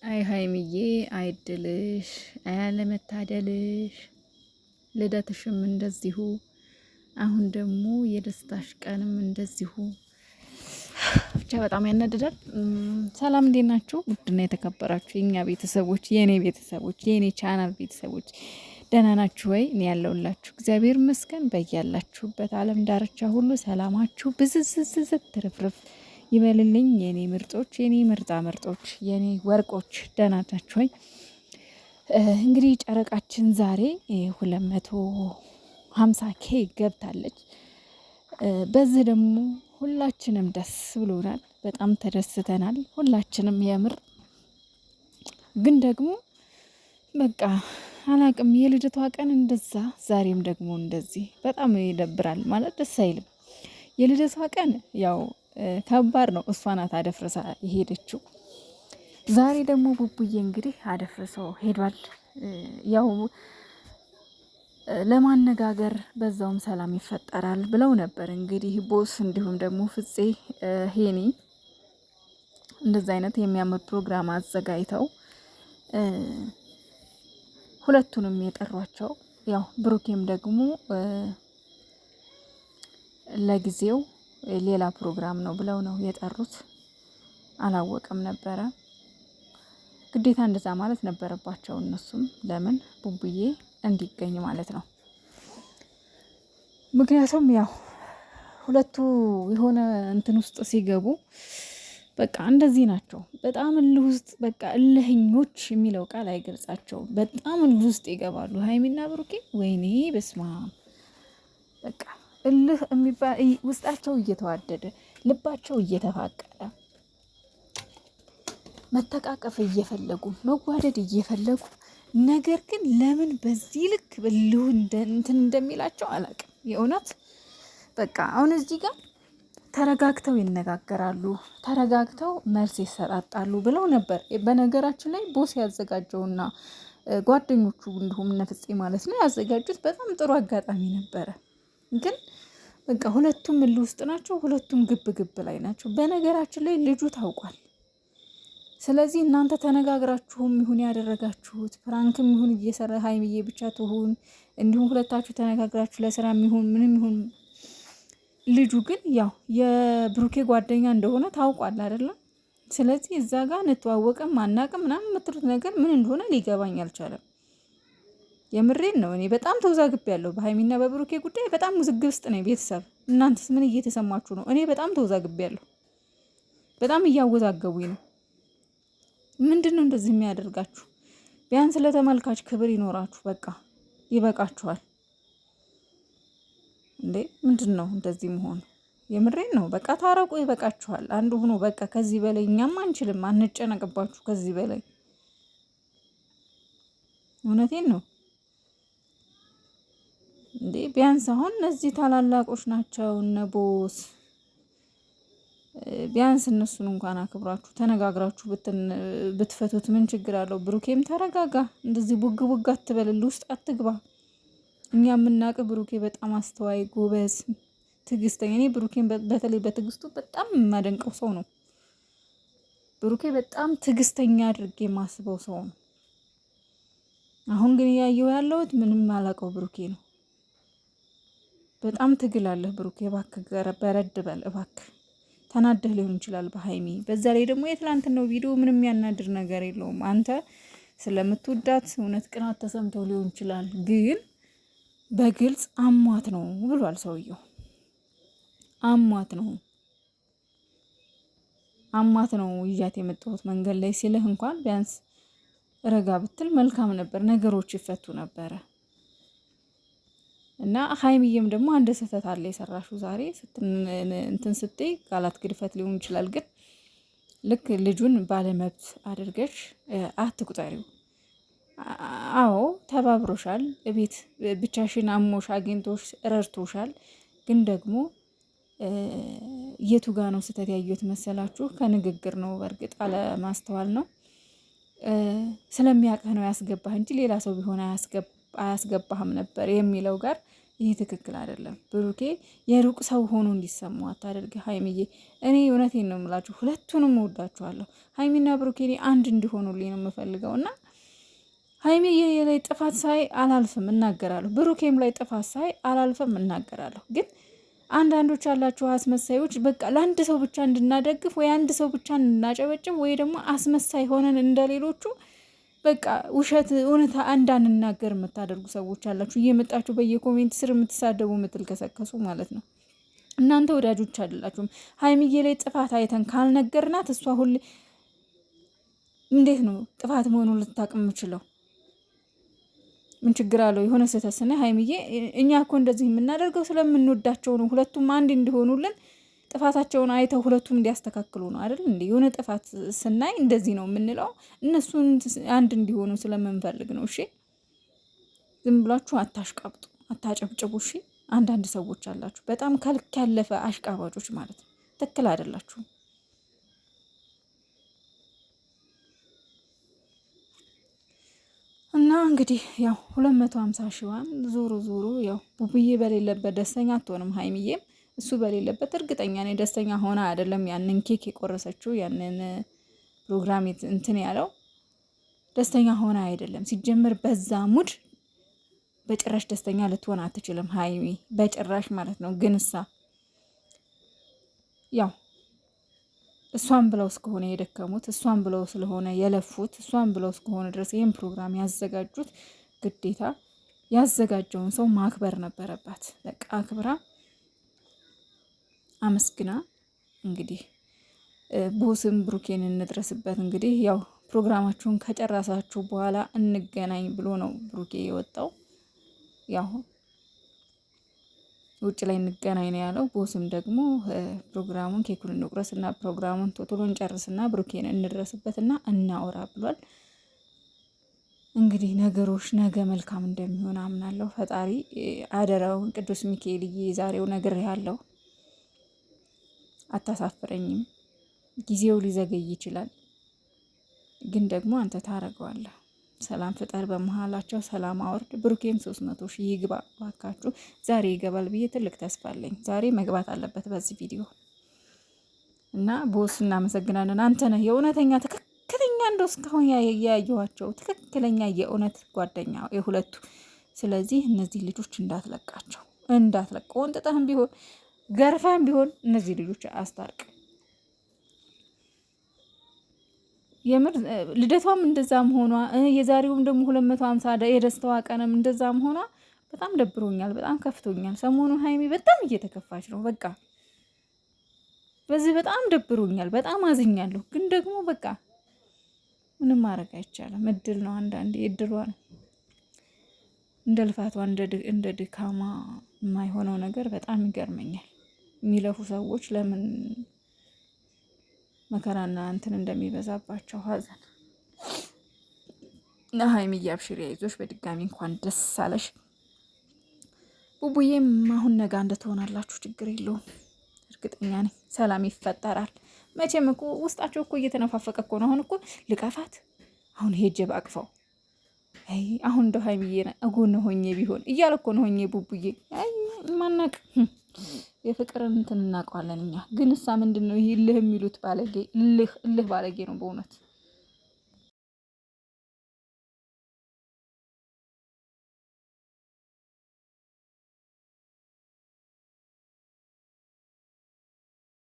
አይ ሀይሚዬ አይድልሽ፣ አያለመታደልሽ። ልደትሽም እንደዚሁ፣ አሁን ደግሞ የደስታሽ ቀንም እንደዚሁ። ብቻ በጣም ያናድዳል። ሰላም እንዴት ናችሁ? ውድና የተከበራችሁ የእኛ ቤተሰቦች፣ የእኔ ቤተሰቦች፣ የእኔ ቻናል ቤተሰቦች ደህና ናችሁ ወይ? እኔ ያለሁላችሁ እግዚአብሔር ይመስገን። በያላችሁበት ዓለም ዳርቻ ሁሉ ሰላማችሁ ብዝዝዝዝት ትርፍርፍ ይበልልኝ የኔ ምርጦች፣ የኔ ምርጣ ምርጦች፣ የኔ ወርቆች ደህና ናችሁ ወይ? እንግዲህ ጨረቃችን ዛሬ 250K ገብታለች። በዚህ ደግሞ ሁላችንም ደስ ብሎናል፣ በጣም ተደስተናል። ሁላችንም የምር ግን ደግሞ በቃ አላቅም፣ የልደቷ ቀን እንደዛ ዛሬም ደግሞ እንደዚህ በጣም ይደብራል። ማለት ደስ አይልም። የልደቷ ቀን ያው ከባድ ነው። እሷ ናት አደፍርሳ የሄደችው። ዛሬ ደግሞ ቡቡዬ እንግዲህ አደፍርሶ ሄዷል። ያው ለማነጋገር በዛውም ሰላም ይፈጠራል ብለው ነበር እንግዲህ ቦስ፣ እንዲሁም ደግሞ ፍፄ ሄኒ እንደዛ አይነት የሚያምር ፕሮግራም አዘጋጅተው ሁለቱንም የጠሯቸው። ያው ብሩኬም ደግሞ ለጊዜው ሌላ ፕሮግራም ነው ብለው ነው የጠሩት። አላወቅም ነበረ። ግዴታ እንደዛ ማለት ነበረባቸው እነሱም። ለምን ቡቡዬ እንዲገኝ ማለት ነው። ምክንያቱም ያው ሁለቱ የሆነ እንትን ውስጥ ሲገቡ በቃ እንደዚህ ናቸው። በጣም እልህ ውስጥ በቃ እልህኞች የሚለው ቃል አይገልጻቸውም። በጣም እልህ ውስጥ ይገባሉ ሀይሚና ብሩኬ። ወይኔ በስማ በቃ እልህ የሚባል ውስጣቸው እየተዋደደ ልባቸው እየተፋቀረ መተቃቀፍ እየፈለጉ መዋደድ እየፈለጉ ነገር ግን ለምን በዚህ ልክ እልሁ እንትን እንደሚላቸው አላውቅም። የእውነት በቃ አሁን እዚህ ጋር ተረጋግተው ይነጋገራሉ፣ ተረጋግተው መልስ ይሰጣጣሉ ብለው ነበር። በነገራችን ላይ ቦስ ያዘጋጀውና ጓደኞቹ እንዲሁም ነፍፄ ማለት ነው ያዘጋጁት በጣም ጥሩ አጋጣሚ ነበረ። ግን በቃ ሁለቱም እልህ ውስጥ ናቸው። ሁለቱም ግብ ግብ ላይ ናቸው። በነገራችን ላይ ልጁ ታውቋል። ስለዚህ እናንተ ተነጋግራችሁም ይሁን ያደረጋችሁት ፕራንክም ይሁን እየሰራ ሀይሚዬ ብቻ ትሁን እንዲሁም ሁለታችሁ ተነጋግራችሁ ለስራም ይሁን ምንም ይሁን ልጁ ግን ያው የብሩኬ ጓደኛ እንደሆነ ታውቋል አይደለም። ስለዚህ እዛ ጋር እንተዋወቅም አናቅም ምናምን የምትሉት ነገር ምን እንደሆነ ሊገባኝ አልቻለም። የምሬን ነው። እኔ በጣም ተወዛግቤያለሁ በሀይሚና በብሩኬ ጉዳይ። በጣም ውዝግብ ውስጥ ነኝ። ቤተሰብ እናንተስ ምን እየተሰማችሁ ነው? እኔ በጣም ተወዛግቤያለሁ። በጣም እያወዛገቡኝ ነው። ምንድን ነው እንደዚህ የሚያደርጋችሁ? ቢያንስ ለተመልካች ክብር ይኖራችሁ። በቃ ይበቃችኋል እንዴ! ምንድን ነው እንደዚህ መሆን? የምሬን ነው። በቃ ታረቁ፣ ይበቃችኋል። አንዱ ሆኖ በቃ ከዚህ በላይ እኛም አንችልም፣ አንጨነቅባችሁ ከዚህ በላይ። እውነቴን ነው እንዴ! ቢያንስ አሁን እነዚህ ታላላቆች ናቸው እነ ቦስ። ቢያንስ እነሱን እንኳን አክብራችሁ ተነጋግራችሁ ብትፈቱት ምን ችግር አለው? ብሩኬም ተረጋጋ፣ እንደዚህ ቡግ ቡግ አትበልል፣ ውስጥ አትግባ። እኛ የምናውቅ ብሩኬ በጣም አስተዋይ፣ ጎበዝ፣ ትዕግስተኛ። እኔ ብሩኬን በተለይ በትዕግስቱ በጣም የማደንቀው ሰው ነው። ብሩኬ በጣም ትዕግስተኛ አድርጌ የማስበው ሰው ነው። አሁን ግን እያየሁ ያለሁት ምንም አላውቀው ብሩኬ ነው። በጣም ትግል አለህ ብሩኬ፣ እባክህ በረድ በል እባክህ። ተናደህ ሊሆን ይችላል በሀይሚ። በዛ ላይ ደግሞ የትላንትናው ቪዲዮ ምንም ያናድር ነገር የለውም። አንተ ስለምትወዳት እውነት ቅናት ተሰምተው ሊሆን ይችላል፣ ግን በግልጽ አሟት ነው ብሏል ሰውየው። አሟት ነው ይዣት የመጣሁት መንገድ ላይ ሲልህ እንኳን ቢያንስ ረጋ ብትል መልካም ነበር፣ ነገሮች ይፈቱ ነበረ። እና ሀይሚዬም ደግሞ አንድ ስህተት አለ የሰራሽው ዛሬ እንትን ስትይ ቃላት ግድፈት ሊሆን ይችላል፣ ግን ልክ ልጁን ባለመብት አድርገሽ አትቁጠሪው። አዎ ተባብሮሻል፣ ቤት ብቻሽን አሞሽ አግኝቶሽ ረድቶሻል። ግን ደግሞ የቱ ጋ ነው ስህተት ያየሁት መሰላችሁ? ከንግግር ነው። በእርግጥ አለማስተዋል ነው። ስለሚያውቅህ ነው ያስገባህ እንጂ ሌላ ሰው ቢሆን አያስገባህም ነበር የሚለው ጋር ይሄ ትክክል አይደለም። ብሩኬ የሩቅ ሰው ሆኖ እንዲሰማው አታደርግ ሀይሚዬ። እኔ እውነቴን ነው የምላችሁ፣ ሁለቱንም እወዳችኋለሁ። ሀይሚና ብሩኬ አንድ እንዲሆኑልኝ ነው የምፈልገው እና ሀይሚዬ ላይ ጥፋት ሳይ አላልፍም እናገራለሁ፣ ብሩኬም ላይ ጥፋት ሳይ አላልፍም እናገራለሁ። ግን አንዳንዶች ያላችሁ አስመሳዮች፣ በቃ ለአንድ ሰው ብቻ እንድናደግፍ ወይ አንድ ሰው ብቻ እንድናጨበጭብ ወይ ደግሞ አስመሳይ ሆነን እንደሌሎቹ በቃ ውሸት እውነታ እንዳንናገር የምታደርጉ ሰዎች አላችሁ። እየመጣችሁ በየኮሜንት ስር የምትሳደቡ የምትልከሰከሱ ማለት ነው። እናንተ ወዳጆች አይደላችሁም። ሀይሚዬ ላይ ጥፋት አይተን ካልነገርናት እሷ ሁሌ እንዴት ነው ጥፋት መሆኑን ልታውቅ የምችለው? ምን ችግር አለው? የሆነ ስህተት ስናይ ሀይሚዬ እኛ እኮ እንደዚህ የምናደርገው ስለምንወዳቸው ነው፣ ሁለቱም አንድ እንዲሆኑልን ጥፋታቸውን አይተው ሁለቱም እንዲያስተካክሉ ነው አይደል እንዴ? የሆነ ጥፋት ስናይ እንደዚህ ነው የምንለው፣ እነሱን አንድ እንዲሆኑ ስለምንፈልግ ነው። እሺ ዝም ብላችሁ አታሽቃብጡ፣ አታጨብጭቡ። እሺ አንዳንድ ሰዎች አላችሁ በጣም ከልክ ያለፈ አሽቃባጮች ማለት ነው። ትክክል አይደላችሁም። እና እንግዲህ ያው 250 ሺዋን ዞሮ ዞሮ ያው ቡቡዬ በሌለበት ደስተኛ አትሆንም ሀይሚዬም እሱ በሌለበት እርግጠኛ ነኝ ደስተኛ ሆና አይደለም ያንን ኬክ የቆረሰችው ያንን ፕሮግራም እንትን ያለው ደስተኛ ሆና አይደለም። ሲጀምር በዛ ሙድ በጭራሽ ደስተኛ ልትሆን አትችልም ሀይሚ በጭራሽ ማለት ነው። ግን ያው እሷን ብለው እስከሆነ የደከሙት እሷን ብለው ስለሆነ የለፉት እሷን ብለው እስከሆነ ድረስ ይህን ፕሮግራም ያዘጋጁት ግዴታ ያዘጋጀውን ሰው ማክበር ነበረባት። በቃ አክብራ አመስግና እንግዲህ ቦስም ብሩኬን እንድረስበት እንግዲህ ያው ፕሮግራማችሁን ከጨረሳችሁ በኋላ እንገናኝ ብሎ ነው ብሩኬ የወጣው። ያው ውጭ ላይ እንገናኝ ነው ያለው። ቦስም ደግሞ ፕሮግራሙን ኬኩን እንቁረስና ፕሮግራሙን ቶሎ እንጨርስና ብሩኬን እንድረስበትና እናወራ ብሏል። እንግዲህ ነገሮች ነገ መልካም እንደሚሆን አምናለሁ። ፈጣሪ አደራውን ቅዱስ ሚካኤልዬ ዛሬው ነገር ያለው አታሳፍረኝም። ጊዜው ሊዘገይ ይችላል፣ ግን ደግሞ አንተ ታረገዋለህ። ሰላም ፍጠር በመሀላቸው፣ ሰላም አወርድ። ብሩኬም 300 ሺህ ይግባ ባካችሁ። ዛሬ ይገባል ብዬ ትልቅ ተስፋ አለኝ። ዛሬ መግባት አለበት በዚህ ቪዲዮ እና ቦስ እናመሰግናለን። አንተ ነህ የእውነተኛ ትክክለኛ እንደው እስካሁን ያየኋቸው ትክክለኛ የእውነት ጓደኛ የሁለቱ። ስለዚህ እነዚህ ልጆች እንዳትለቃቸው፣ ወንጥጠህም ቢሆን ገርፋም ቢሆን እነዚህ ልጆች አስታርቅ። የምር ልደቷም እንደዛ መሆኗ የዛሬውም ደግሞ 250 የደስታዋ ቀንም እንደዛ መሆኗ በጣም ደብሮኛል፣ በጣም ከፍቶኛል። ሰሞኑን ሀይሚ በጣም እየተከፋች ነው። በቃ በዚህ በጣም ደብሮኛል፣ በጣም አዝኛለሁ። ግን ደግሞ በቃ ምንም ማድረግ አይቻልም። እድል ነው፣ አንዳንዴ እድሏ ነው። እንደ ልፋቷ እንደ ድካማ የማይሆነው ነገር በጣም ይገርመኛል። የሚለፉ ሰዎች ለምን መከራና እንትን እንደሚበዛባቸው ሀዘን እና ሀይሚዬ አብሽሪ፣ አይዞሽ። በድጋሚ እንኳን ደስ አለሽ። ቡቡዬም አሁን ነጋ እንደትሆናላችሁ ችግር የለውም፣ እርግጠኛ ነኝ ሰላም ይፈጠራል። መቼም እኮ ውስጣቸው እኮ እየተነፋፈቀ እኮ ነው። አሁን እኮ ልቀፋት፣ አሁን ሄጄ ባቅፈው፣ አይ አሁን እንደው ሀይሚዬ እጎን ሆኜ ቢሆን እያለ እኮ ነው ሆኜ ቡቡዬ። አይ ማናቅ የፍቅርን እንትን እናውቀዋለን እኛ። ግን ምንድን ነው ይህ እልህ የሚሉት? ባለጌ እልህ ባለጌ ነው በእውነት።